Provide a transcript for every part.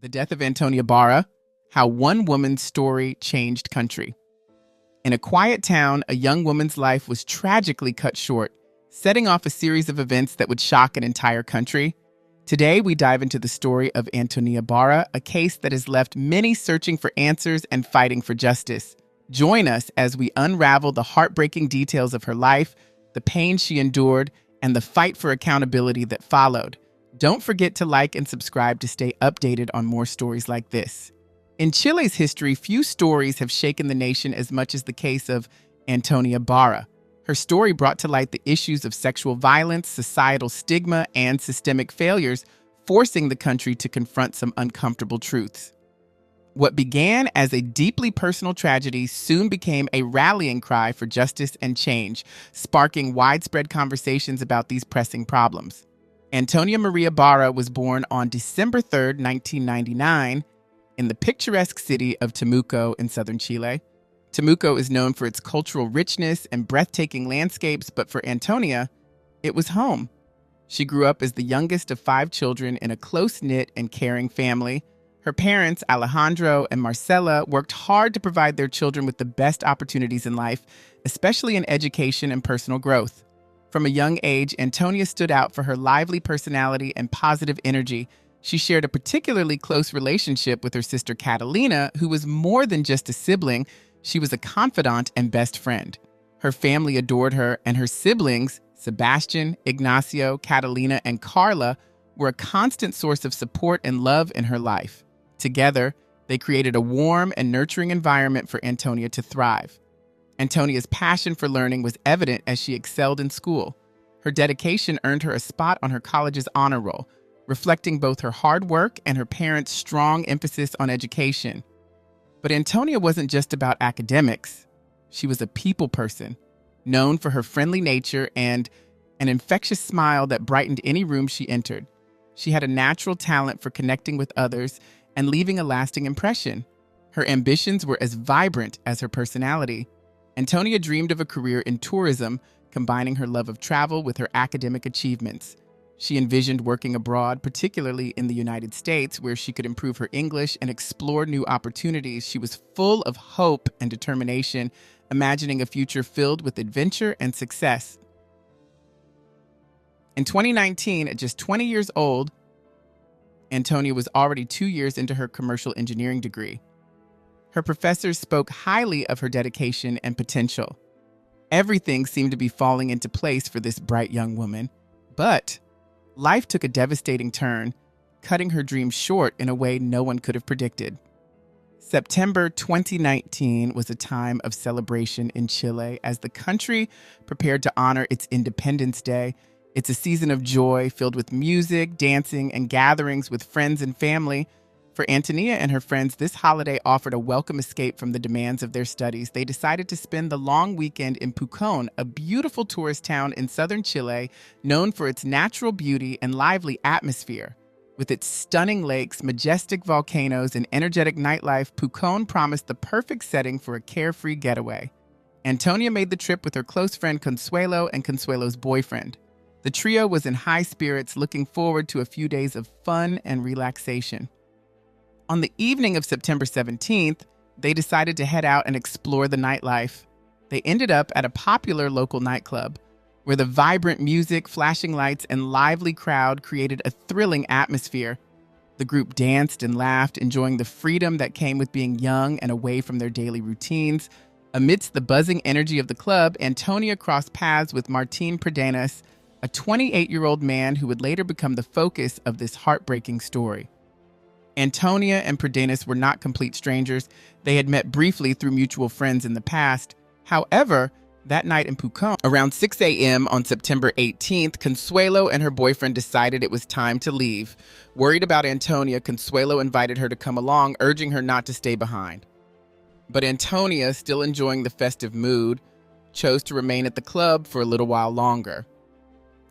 The death of Antonia Barra, how one woman's story changed country. In a quiet town, a young woman's life was tragically cut short, setting off a series of events that would shock an entire country. Today, we dive into the story of Antonia Barra, a case that has left many searching for answers and fighting for justice. Join us as we unravel the heartbreaking details of her life, the pain she endured, and the fight for accountability that followed. Don't forget to like and subscribe to stay updated on more stories like this. In Chile's history, few stories have shaken the nation as much as the case of Antonia Barra. Her story brought to light the issues of sexual violence, societal stigma, and systemic failures, forcing the country to confront some uncomfortable truths. What began as a deeply personal tragedy soon became a rallying cry for justice and change, sparking widespread conversations about these pressing problems. Antonia Maria Barra was born on December 3, 1999, in the picturesque city of Temuco in southern Chile. Temuco is known for its cultural richness and breathtaking landscapes, but for Antonia, it was home. She grew up as the youngest of 5 children in a close-knit and caring family. Her parents, Alejandro and Marcela, worked hard to provide their children with the best opportunities in life, especially in education and personal growth. From a young age, Antonia stood out for her lively personality and positive energy. She shared a particularly close relationship with her sister Catalina, who was more than just a sibling. She was a confidant and best friend. Her family adored her, and her siblings, Sebastian, Ignacio, Catalina, and Carla, were a constant source of support and love in her life. Together, they created a warm and nurturing environment for Antonia to thrive. Antonia's passion for learning was evident as she excelled in school. Her dedication earned her a spot on her college's honor roll, reflecting both her hard work and her parents' strong emphasis on education. But Antonia wasn't just about academics. She was a people person, known for her friendly nature and an infectious smile that brightened any room she entered. She had a natural talent for connecting with others and leaving a lasting impression. Her ambitions were as vibrant as her personality. Antonia dreamed of a career in tourism, combining her love of travel with her academic achievements. She envisioned working abroad, particularly in the United States, where she could improve her English and explore new opportunities. She was full of hope and determination, imagining a future filled with adventure and success. In 2019, at just 20 years old, Antonia was already 2 years into her commercial engineering degree. Her professors spoke highly of her dedication and potential. Everything seemed to be falling into place for this bright young woman. But life took a devastating turn, cutting her dreams short in a way no one could have predicted. September 2019 was a time of celebration in Chile as the country prepared to honor its Independence Day. It's a season of joy filled with music, dancing, and gatherings with friends and family. For Antonia and her friends, this holiday offered a welcome escape from the demands of their studies. They decided to spend the long weekend in Pucón, a beautiful tourist town in southern Chile, known for its natural beauty and lively atmosphere. With its stunning lakes, majestic volcanoes, and energetic nightlife, Pucón promised the perfect setting for a carefree getaway. Antonia made the trip with her close friend Consuelo and Consuelo's boyfriend. The trio was in high spirits, looking forward to a few days of fun and relaxation. On the evening of September 17th, they decided to head out and explore the nightlife. They ended up at a popular local nightclub, where the vibrant music, flashing lights, and lively crowd created a thrilling atmosphere. The group danced and laughed, enjoying the freedom that came with being young and away from their daily routines. Amidst the buzzing energy of the club, Antonia crossed paths with Martín Pradenas, a 28-year-old man who would later become the focus of this heartbreaking story. Antonia and Pradenas were not complete strangers. They had met briefly through mutual friends in the past. However, that night in Pucón, around 6 a.m. on September 18th, Consuelo and her boyfriend decided it was time to leave. Worried about Antonia, Consuelo invited her to come along, urging her not to stay behind. But Antonia, still enjoying the festive mood, chose to remain at the club for a little while longer.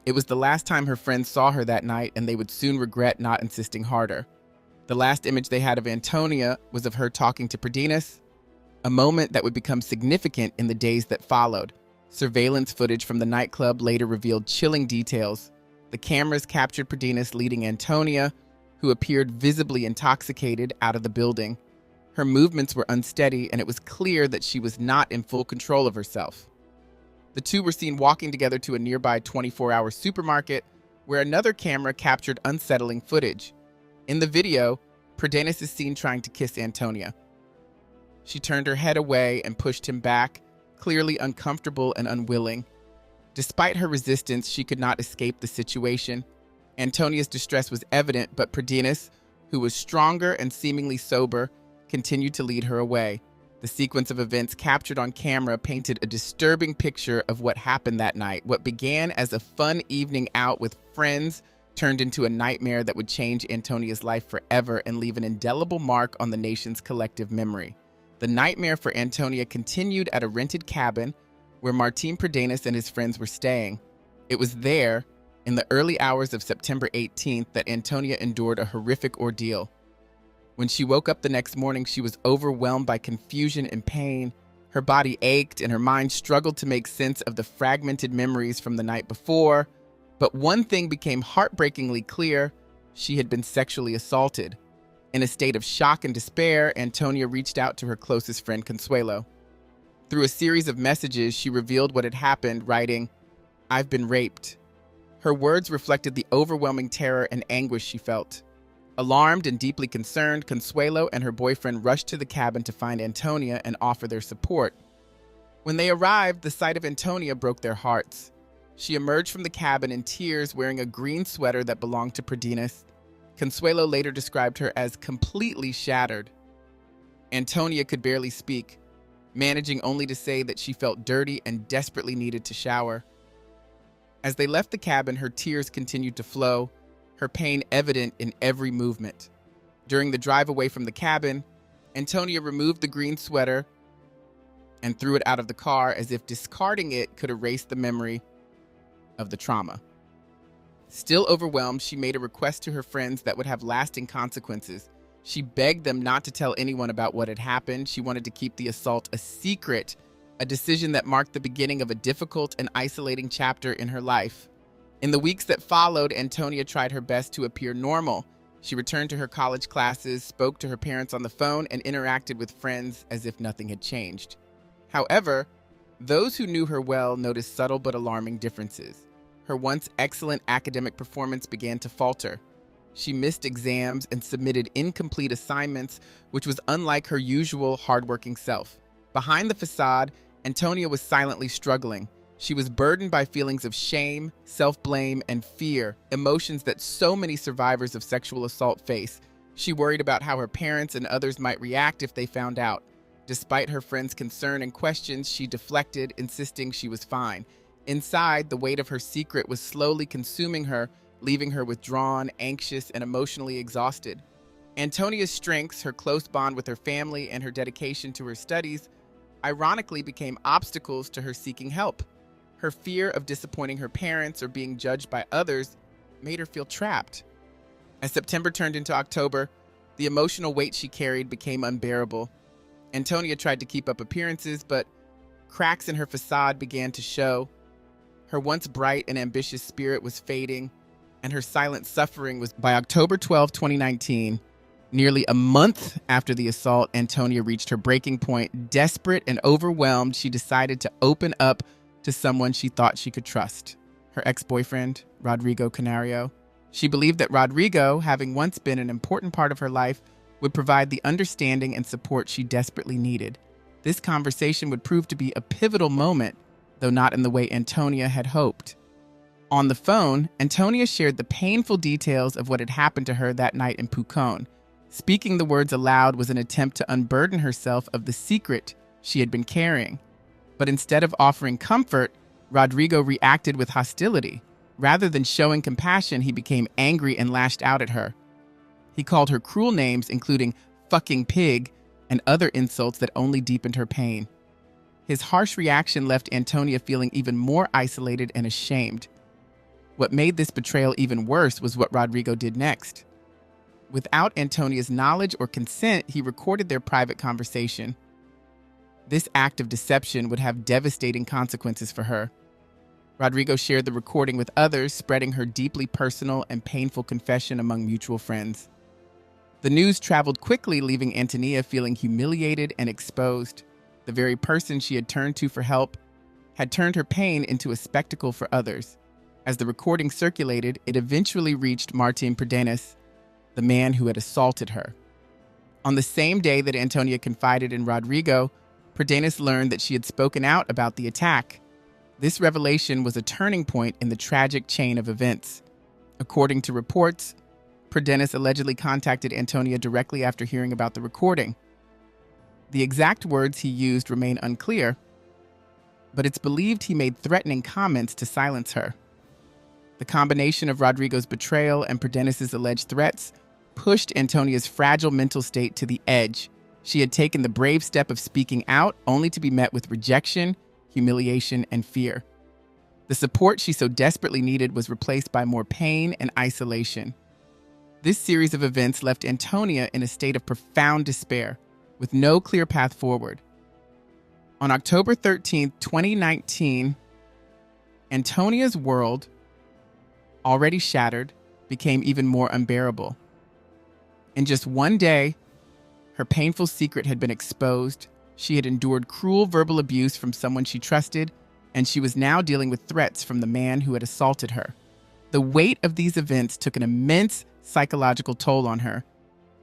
It was the last time her friends saw her that night, and they would soon regret not insisting harder. The last image they had of Antonia was of her talking to Pradenas, a moment that would become significant in the days that followed. Surveillance footage from the nightclub later revealed chilling details. The cameras captured Pradenas leading Antonia, who appeared visibly intoxicated, out of the building. Her movements were unsteady, and it was clear that she was not in full control of herself. The two were seen walking together to a nearby 24-hour supermarket, where another camera captured unsettling footage. In the video, Pradenis is seen trying to kiss Antonia. She turned her head away and pushed him back, clearly uncomfortable and unwilling. Despite her resistance, she could not escape the situation. Antonia's distress was evident, but Pradenis, who was stronger and seemingly sober, continued to lead her away. The sequence of events captured on camera painted a disturbing picture of what happened that night. What began as a fun evening out with friends turned into a nightmare that would change Antonia's life forever and leave an indelible mark on the nation's collective memory. The nightmare for Antonia continued at a rented cabin where Martin Pradenis and his friends were staying. It was there, in the early hours of September 18th, that Antonia endured a horrific ordeal. When she woke up the next morning, she was overwhelmed by confusion and pain. Her body ached and her mind struggled to make sense of the fragmented memories from the night before. But one thing became heartbreakingly clear: she had been sexually assaulted. In a state of shock and despair, Antonia reached out to her closest friend, Consuelo. Through a series of messages, she revealed what had happened, writing, "I've been raped." Her words reflected the overwhelming terror and anguish she felt. Alarmed and deeply concerned, Consuelo and her boyfriend rushed to the cabin to find Antonia and offer their support. When they arrived, the sight of Antonia broke their hearts. She emerged from the cabin in tears, wearing a green sweater that belonged to Pradenis. Consuelo later described her as completely shattered. Antonia could barely speak, managing only to say that she felt dirty and desperately needed to shower. As they left the cabin, her tears continued to flow, her pain evident in every movement. During the drive away from the cabin, Antonia removed the green sweater and threw it out of the car, as if discarding it could erase the memory of the trauma. Still overwhelmed, she made a request to her friends that would have lasting consequences. She begged them not to tell anyone about what had happened. She wanted to keep the assault a secret, a decision that marked the beginning of a difficult and isolating chapter in her life. In the weeks that followed, Antonia tried her best to appear normal. She returned to her college classes, spoke to her parents on the phone, and interacted with friends as if nothing had changed. However, those who knew her well noticed subtle but alarming differences. Her once excellent academic performance began to falter. She missed exams and submitted incomplete assignments, which was unlike her usual hardworking self. Behind the facade, Antonia was silently struggling. She was burdened by feelings of shame, self-blame, and fear, emotions that so many survivors of sexual assault face. She worried about how her parents and others might react if they found out. Despite her friends' concern and questions, she deflected, insisting she was fine. Inside, the weight of her secret was slowly consuming her, leaving her withdrawn, anxious, and emotionally exhausted. Antonia's strengths, her close bond with her family, and her dedication to her studies, ironically became obstacles to her seeking help. Her fear of disappointing her parents or being judged by others made her feel trapped. As September turned into October, the emotional weight she carried became unbearable. Antonia tried to keep up appearances, but cracks in her facade began to show. Her once bright and ambitious spirit was fading, and her silent suffering was. By October 12, 2019, nearly a month after the assault, Antonia reached her breaking point. Desperate and overwhelmed, she decided to open up to someone she thought she could trust, her ex-boyfriend, Rodrigo Canario. She believed that Rodrigo, having once been an important part of her life, would provide the understanding and support she desperately needed. This conversation would prove to be a pivotal moment, though not in the way Antonia had hoped. On the phone, Antonia shared the painful details of what had happened to her that night in Pucón. Speaking the words aloud was an attempt to unburden herself of the secret she had been carrying. But instead of offering comfort, Rodrigo reacted with hostility. Rather than showing compassion, he became angry and lashed out at her. He called her cruel names, including fucking pig, and other insults that only deepened her pain. His harsh reaction left Antonia feeling even more isolated and ashamed. What made this betrayal even worse was what Rodrigo did next. Without Antonia's knowledge or consent, he recorded their private conversation. This act of deception would have devastating consequences for her. Rodrigo shared the recording with others, spreading her deeply personal and painful confession among mutual friends. The news traveled quickly, leaving Antonia feeling humiliated and exposed. The very person she had turned to for help had turned her pain into a spectacle for others. As the recording circulated, it eventually reached Martin Perdenas, the man who had assaulted her. On the same day that Antonia confided in Rodrigo, Perdenas learned that she had spoken out about the attack. This revelation was a turning point in the tragic chain of events. According to reports, Perdenas allegedly contacted Antonia directly after hearing about the recording. The exact words he used remain unclear, but it's believed he made threatening comments to silence her. The combination of Rodrigo's betrayal and Perdenas' alleged threats pushed Antonia's fragile mental state to the edge. She had taken the brave step of speaking out, only to be met with rejection, humiliation, and fear. The support she so desperately needed was replaced by more pain and isolation. This series of events left Antonia in a state of profound despair, with no clear path forward. On October 13, 2019, Antonia's world, already shattered, became even more unbearable. In just one day, her painful secret had been exposed. She had endured cruel verbal abuse from someone she trusted, and she was now dealing with threats from the man who had assaulted her. The weight of these events took an immense psychological toll on her.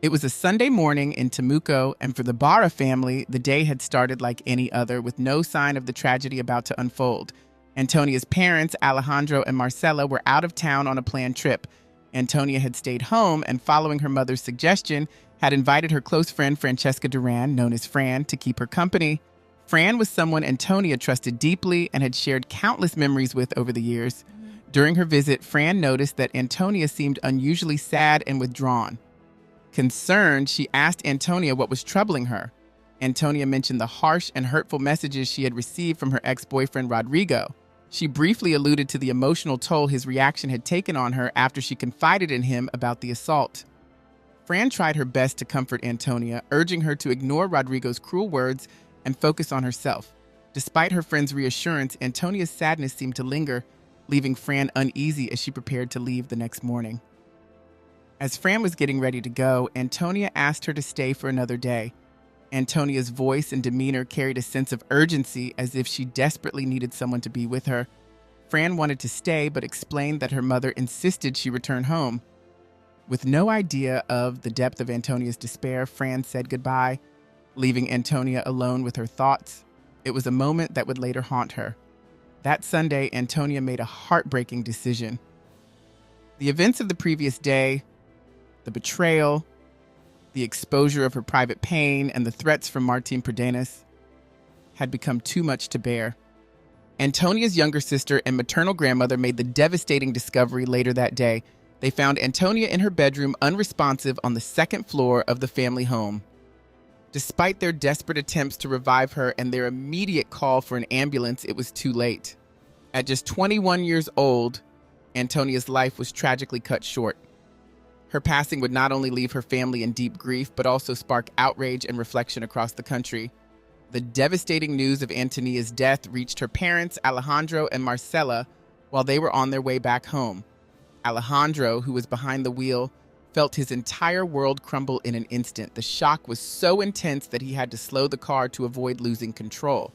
It was a Sunday morning in Temuco, and for the Barra family, the day had started like any other, with no sign of the tragedy about to unfold. Antonia's parents, Alejandro and Marcela, were out of town on a planned trip. Antonia had stayed home and, following her mother's suggestion, had invited her close friend Francesca Duran, known as Fran, to keep her company. Fran was someone Antonia trusted deeply and had shared countless memories with over the years. During her visit, Fran noticed that Antonia seemed unusually sad and withdrawn. Concerned, she asked Antonia what was troubling her. Antonia mentioned the harsh and hurtful messages she had received from her ex-boyfriend Rodrigo. She briefly alluded to the emotional toll his reaction had taken on her after she confided in him about the assault. Fran tried her best to comfort Antonia, urging her to ignore Rodrigo's cruel words and focus on herself. Despite her friend's reassurance, Antonia's sadness seemed to linger, leaving Fran uneasy as she prepared to leave the next morning. As Fran was getting ready to go, Antonia asked her to stay for another day. Antonia's voice and demeanor carried a sense of urgency, as if she desperately needed someone to be with her. Fran wanted to stay, but explained that her mother insisted she return home. With no idea of the depth of Antonia's despair, Fran said goodbye, leaving Antonia alone with her thoughts. It was a moment that would later haunt her. That Sunday, Antonia made a heartbreaking decision. The events of the previous day, the betrayal, the exposure of her private pain, and the threats from Martin Perdenas had become too much to bear. Antonia's younger sister and maternal grandmother made the devastating discovery later that day. They found Antonia in her bedroom, unresponsive, on the second floor of the family home. Despite their desperate attempts to revive her and their immediate call for an ambulance, it was too late. At just 21 years old, Antonia's life was tragically cut short. Her passing would not only leave her family in deep grief, but also spark outrage and reflection across the country. The devastating news of Antonia's death reached her parents, Alejandro and Marcela, while they were on their way back home. Alejandro, who was behind the wheel, felt his entire world crumble in an instant. The shock was so intense that he had to slow the car to avoid losing control.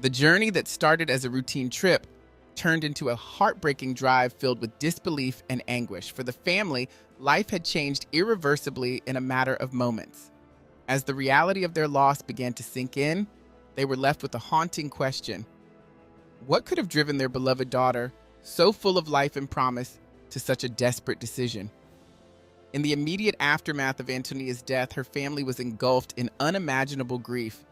The journey that started as a routine trip turned into a heartbreaking drive filled with disbelief and anguish. For the family, life had changed irreversibly in a matter of moments. As the reality of their loss began to sink in, they were left with a haunting question. What could have driven their beloved daughter, so full of life and promise, to such a desperate decision? In the immediate aftermath of Antonia's death, her family was engulfed in unimaginable grief.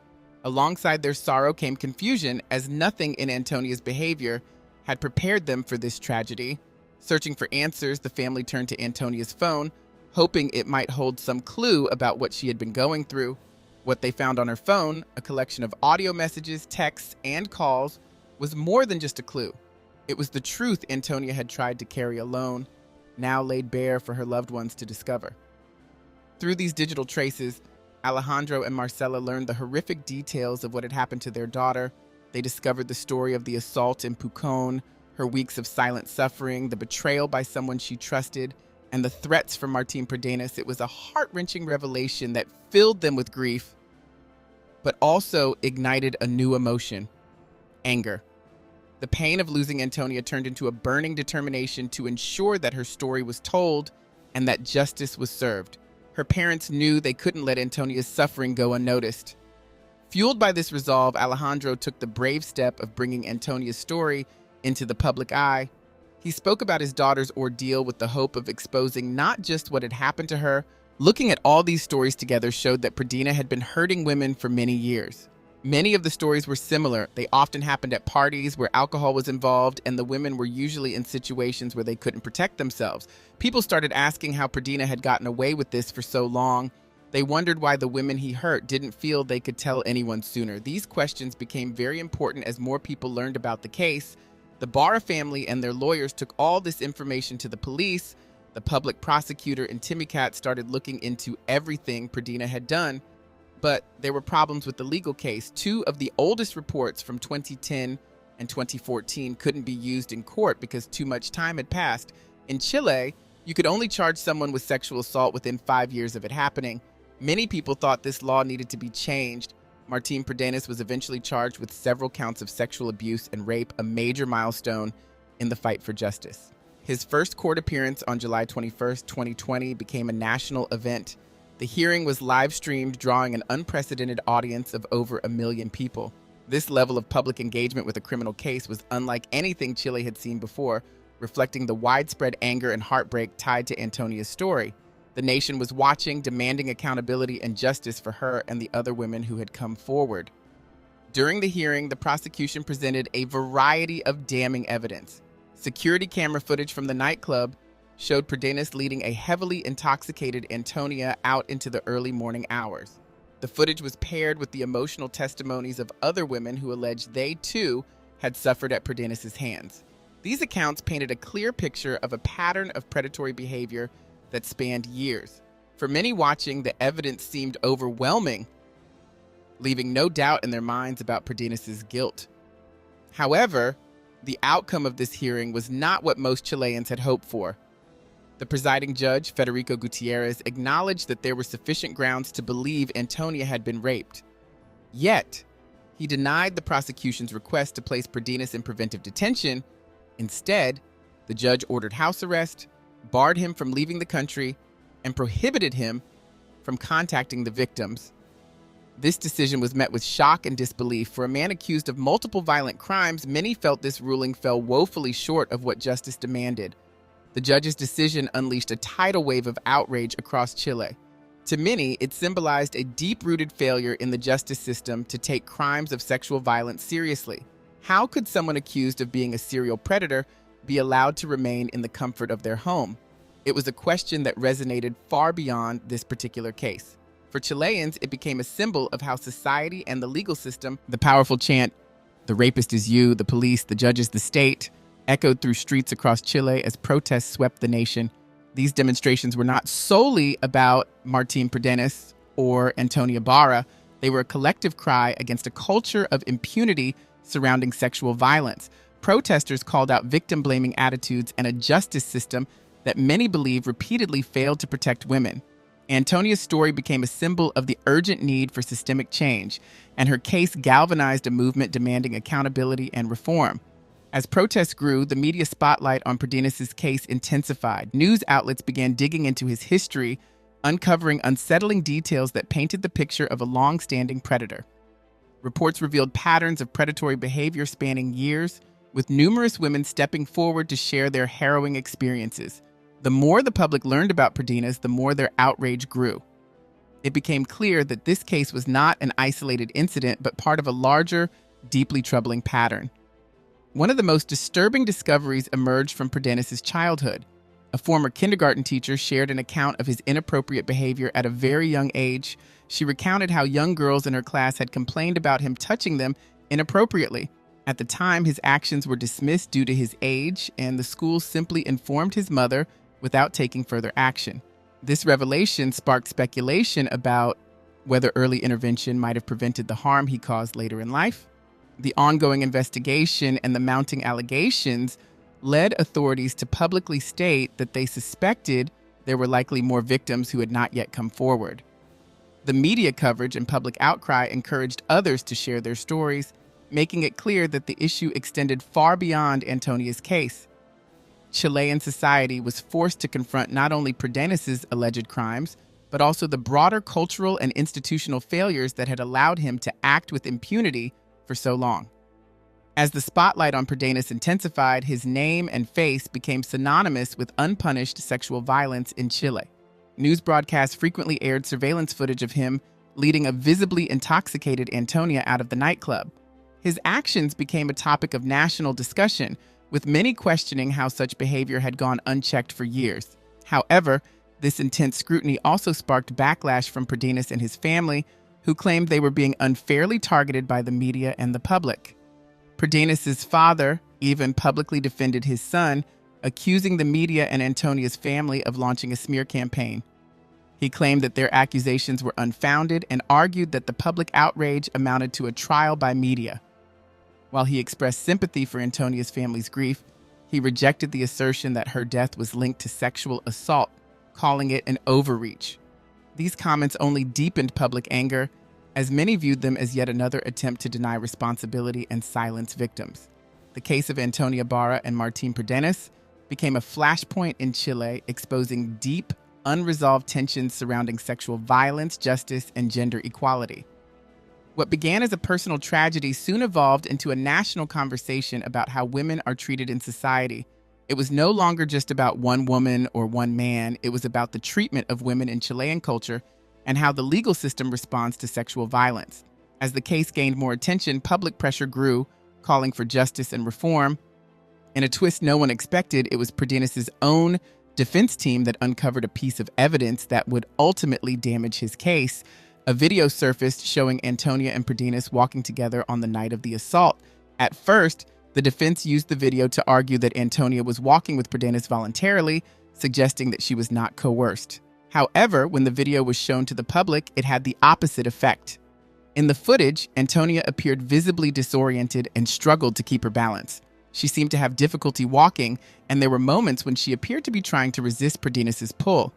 Alongside their sorrow came confusion, as nothing in Antonia's behavior had prepared them for this tragedy. Searching for answers, the family turned to Antonia's phone, hoping it might hold some clue about what she had been going through. What they found on her phone, a collection of audio messages, texts, and calls, was more than just a clue. It was the truth Antonia had tried to carry alone, now laid bare for her loved ones to discover. Through these digital traces, Alejandro and Marcela learned the horrific details of what had happened to their daughter. They discovered the story of the assault in Pucón, her weeks of silent suffering, the betrayal by someone she trusted, and the threats from Martín Pradenas, it was a heart-wrenching revelation that filled them with grief, but also ignited a new emotion: anger. The pain of losing Antonia turned into a burning determination to ensure that her story was told and that justice was served. Her parents knew they couldn't let Antonia's suffering go unnoticed. Fueled by this resolve, Alejandro took the brave step of bringing Antonia's story into the public eye. He spoke about his daughter's ordeal with the hope of exposing not just what had happened to her. Looking at all these stories together showed that Pradina had been hurting women for many years. Many of the stories were similar. They often happened at parties where alcohol was involved, and the women were usually in situations where they couldn't protect themselves. People started asking how Pradina had gotten away with this for so long. They wondered why the women he hurt didn't feel they could tell anyone sooner. These questions became very important as more people learned about the case. The Barra family and their lawyers took all this information to the police. The public prosecutor and Timicat started looking into everything Pradina had done. But there were problems with the legal case. Two of the oldest reports from 2010 and 2014 couldn't be used in court because too much time had passed. In Chile, you could only charge someone with sexual assault within 5 years of it happening. Many people thought this law needed to be changed. Martín Pradenas was eventually charged with several counts of sexual abuse and rape, a major milestone in the fight for justice. His first court appearance on July 21, 2020 became a national event. The hearing was live-streamed, drawing an unprecedented audience of over 1 million people. This level of public engagement with a criminal case was unlike anything Chile had seen before, reflecting the widespread anger and heartbreak tied to Antonia's story. The nation was watching, demanding accountability and justice for her and the other women who had come forward. During the hearing, the prosecution presented a variety of damning evidence. Security camera footage from the nightclub showed Pradenas leading a heavily intoxicated Antonia out into the early morning hours. The footage was paired with the emotional testimonies of other women who alleged they, too, had suffered at Pradenas' hands. These accounts painted a clear picture of a pattern of predatory behavior that spanned years. For many watching, the evidence seemed overwhelming, leaving no doubt in their minds about Pradenas' guilt. However, the outcome of this hearing was not what most Chileans had hoped for. The presiding judge, Federico Gutierrez, acknowledged that there were sufficient grounds to believe Antonia had been raped. Yet, he denied the prosecution's request to place Pradenas in preventive detention. Instead, the judge ordered house arrest, barred him from leaving the country, and prohibited him from contacting the victims. This decision was met with shock and disbelief. For a man accused of multiple violent crimes, many felt this ruling fell woefully short of what justice demanded. The judge's decision unleashed a tidal wave of outrage across Chile. To many, it symbolized a deep-rooted failure in the justice system to take crimes of sexual violence seriously. How could someone accused of being a serial predator be allowed to remain in the comfort of their home? It was a question that resonated far beyond this particular case. For Chileans, it became a symbol of how society and the legal system, the powerful chant, "The rapist is you, the police, the judges, the state," echoed through streets across Chile as protests swept the nation. These demonstrations were not solely about Martín Pradenas or Antonia Barra. They were a collective cry against a culture of impunity surrounding sexual violence. Protesters called out victim-blaming attitudes and a justice system that many believe repeatedly failed to protect women. Antonia's story became a symbol of the urgent need for systemic change, and her case galvanized a movement demanding accountability and reform. As protests grew, the media spotlight on Pradenas' case intensified. News outlets began digging into his history, uncovering unsettling details that painted the picture of a long-standing predator. Reports revealed patterns of predatory behavior spanning years, with numerous women stepping forward to share their harrowing experiences. The more the public learned about Pradenas, the more their outrage grew. It became clear that this case was not an isolated incident, but part of a larger, deeply troubling pattern. One of the most disturbing discoveries emerged from Pradenas' childhood. A former kindergarten teacher shared an account of his inappropriate behavior at a very young age. She recounted how young girls in her class had complained about him touching them inappropriately. At the time, his actions were dismissed due to his age, and the school simply informed his mother without taking further action. This revelation sparked speculation about whether early intervention might have prevented the harm he caused later in life. The ongoing investigation and the mounting allegations led authorities to publicly state that they suspected there were likely more victims who had not yet come forward. The media coverage and public outcry encouraged others to share their stories, making it clear that the issue extended far beyond Antonia's case. Chilean society was forced to confront not only Pradenis's alleged crimes, but also the broader cultural and institutional failures that had allowed him to act with impunity for so long. As the spotlight on Pradenis intensified, his name and face became synonymous with unpunished sexual violence in Chile. News broadcasts frequently aired surveillance footage of him leading a visibly intoxicated Antonia out of the nightclub. His actions became a topic of national discussion, with many questioning how such behavior had gone unchecked for years. However, this intense scrutiny also sparked backlash from Pradenis and his family, who claimed they were being unfairly targeted by the media and the public. Pradenis's father even publicly defended his son, accusing the media and Antonia's family of launching a smear campaign. He claimed that their accusations were unfounded and argued that the public outrage amounted to a trial by media. While he expressed sympathy for Antonia's family's grief, he rejected the assertion that her death was linked to sexual assault, calling it an overreach. These comments only deepened public anger, as many viewed them as yet another attempt to deny responsibility and silence victims. The case of Antonia Barra and Martín Pradenis became a flashpoint in Chile, exposing deep, unresolved tensions surrounding sexual violence, justice, and gender equality. What began as a personal tragedy soon evolved into a national conversation about how women are treated in society. It was no longer just about one woman or one man, it was about the treatment of women in Chilean culture and how the legal system responds to sexual violence. As the case gained more attention, public pressure grew, calling for justice and reform. In a twist no one expected, it was Pradenis's own defense team that uncovered a piece of evidence that would ultimately damage his case. A video surfaced showing Antonia and Pradenis walking together on the night of the assault. At first, the defense used the video to argue that Antonia was walking with Pradenis voluntarily, suggesting that she was not coerced. However, when the video was shown to the public, it had the opposite effect. In the footage, Antonia appeared visibly disoriented and struggled to keep her balance. She seemed to have difficulty walking, and there were moments when she appeared to be trying to resist Pradenis's pull.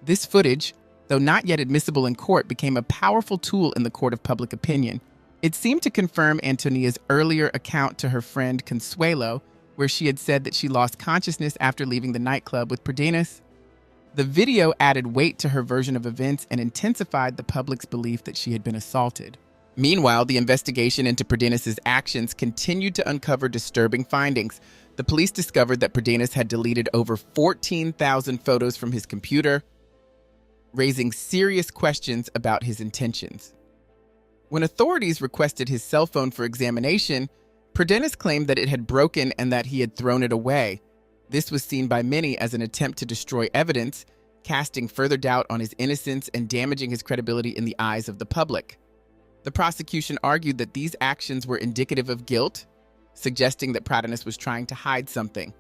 This footage, though not yet admissible in court, became a powerful tool in the court of public opinion. It seemed to confirm Antonia's earlier account to her friend Consuelo, where she had said that she lost consciousness after leaving the nightclub with Pradenis. The video added weight to her version of events and intensified the public's belief that she had been assaulted. Meanwhile, the investigation into Pradenis's actions continued to uncover disturbing findings. The police discovered that Pradenis had deleted over 14,000 photos from his computer, raising serious questions about his intentions. When authorities requested his cell phone for examination, Pradenis claimed that it had broken and that he had thrown it away. This was seen by many as an attempt to destroy evidence, casting further doubt on his innocence and damaging his credibility in the eyes of the public. The prosecution argued that these actions were indicative of guilt, suggesting that Pradenis was trying to hide something.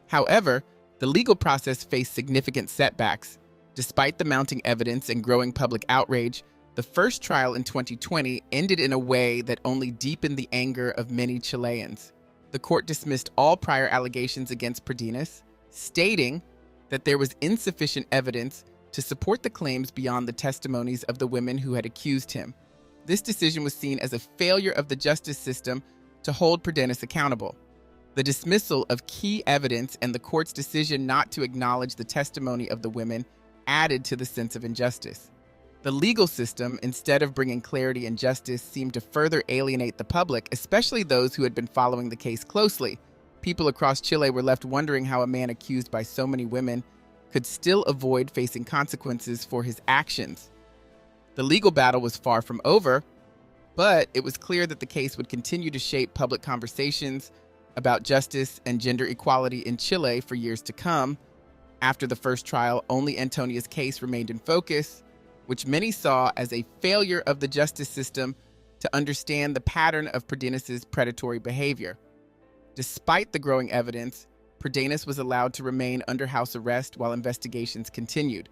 However, the legal process faced significant setbacks. Despite the mounting evidence and growing public outrage, the first trial in 2020 ended in a way that only deepened the anger of many Chileans. The court dismissed all prior allegations against Pradenis, stating that there was insufficient evidence to support the claims beyond the testimonies of the women who had accused him. This decision was seen as a failure of the justice system to hold Pradenis accountable. The dismissal of key evidence and the court's decision not to acknowledge the testimony of the women added to the sense of injustice. The legal system, instead of bringing clarity and justice, seemed to further alienate the public, especially those who had been following the case closely. People across Chile were left wondering how a man accused by so many women could still avoid facing consequences for his actions. The legal battle was far from over, but it was clear that the case would continue to shape public conversations about justice and gender equality in Chile for years to come. After the first trial, only Antonia's case remained in focus, which many saw as a failure of the justice system to understand the pattern of Pradenis's predatory behavior. Despite the growing evidence, Pradenis was allowed to remain under house arrest while investigations continued.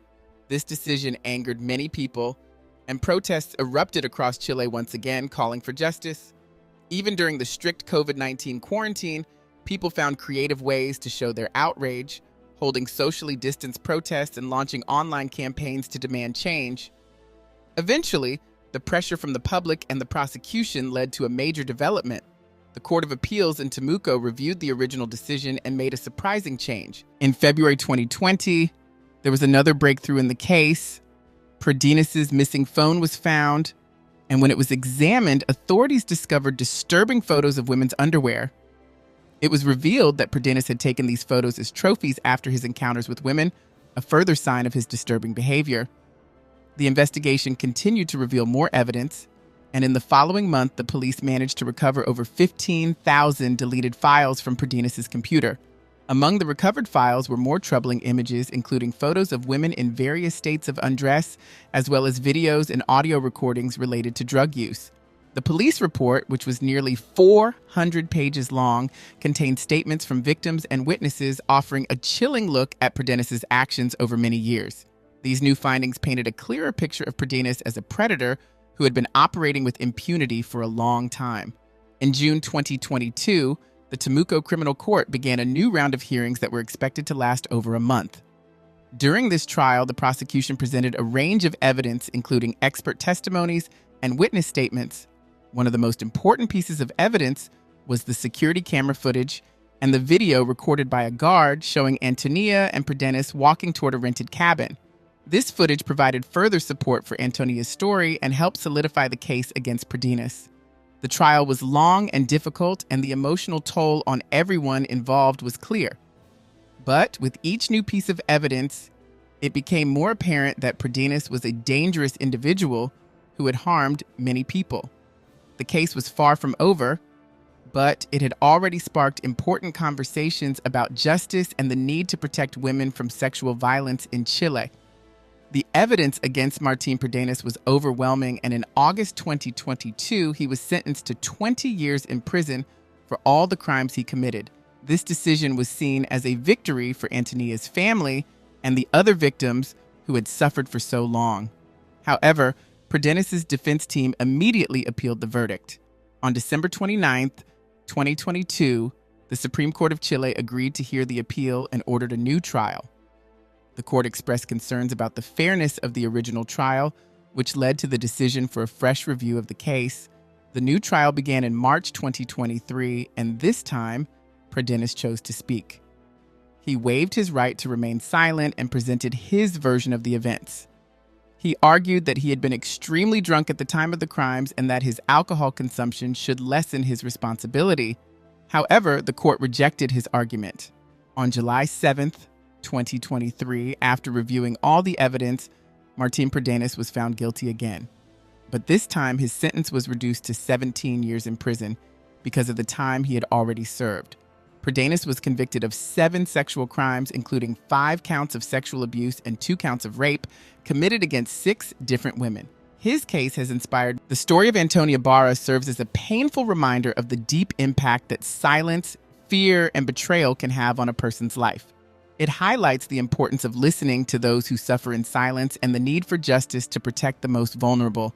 This decision angered many people, and protests erupted across Chile once again, calling for justice. Even during the strict COVID-19 quarantine, people found creative ways to show their outrage, holding socially distanced protests and launching online campaigns to demand change. Eventually, the pressure from the public and the prosecution led to a major development. The Court of Appeals in Temuco reviewed the original decision and made a surprising change. In February 2020, there was another breakthrough in the case. Pradenas' missing phone was found, and when it was examined, authorities discovered disturbing photos of women's underwear. It was revealed that Pradenas had taken these photos as trophies after his encounters with women, a further sign of his disturbing behavior. The investigation continued to reveal more evidence, and in the following month, the police managed to recover over 15,000 deleted files from Pradenas' computer. Among the recovered files were more troubling images, including photos of women in various states of undress, as well as videos and audio recordings related to drug use. The police report, which was nearly 400 pages long, contained statements from victims and witnesses offering a chilling look at Pradenas' actions over many years. These new findings painted a clearer picture of Pradenas as a predator who had been operating with impunity for a long time. In June 2022, the Temuco Criminal Court began a new round of hearings that were expected to last over a month. During this trial, the prosecution presented a range of evidence, including expert testimonies and witness statements. One of the most important pieces of evidence was the security camera footage and the video recorded by a guard showing Antonia and Pradenas walking toward a rented cabin. This footage provided further support for Antonia's story and helped solidify the case against Pradenas. The trial was long and difficult, and the emotional toll on everyone involved was clear. But with each new piece of evidence, it became more apparent that Pradenas was a dangerous individual who had harmed many people. The case was far from over, but it had already sparked important conversations about justice and the need to protect women from sexual violence in Chile. The evidence against Martín Pradenas was overwhelming, and in August 2022, he was sentenced to 20 years in prison for all the crimes he committed. This decision was seen as a victory for Antonia's family and the other victims who had suffered for so long. However, Pradenas' defense team immediately appealed the verdict. On December 29, 2022, the Supreme Court of Chile agreed to hear the appeal and ordered a new trial. The court expressed concerns about the fairness of the original trial, which led to the decision for a fresh review of the case. The new trial began in March 2023, and this time, Pradenas chose to speak. He waived his right to remain silent and presented his version of the events. He argued that he had been extremely drunk at the time of the crimes and that his alcohol consumption should lessen his responsibility. However, the court rejected his argument. On July 7th, 2023, after reviewing all the evidence, Martín Pradenas was found guilty again. But this time, his sentence was reduced to 17 years in prison because of the time he had already served. Pradenas was convicted of 7 sexual crimes, including 5 counts of sexual abuse and 2 counts of rape, committed against 6 different women. His case has inspired. The story of Antonia Barra serves as a painful reminder of the deep impact that silence, fear, and betrayal can have on a person's life. It highlights the importance of listening to those who suffer in silence and the need for justice to protect the most vulnerable.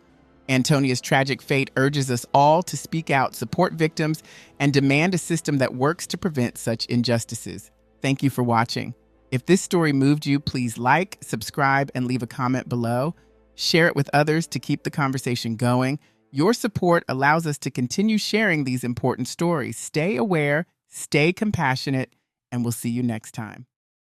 Antonia's tragic fate urges us all to speak out, support victims, and demand a system that works to prevent such injustices. Thank you for watching. If this story moved you, please like, subscribe, and leave a comment below. Share it with others to keep the conversation going. Your support allows us to continue sharing these important stories. Stay aware, stay compassionate, and we'll see you next time.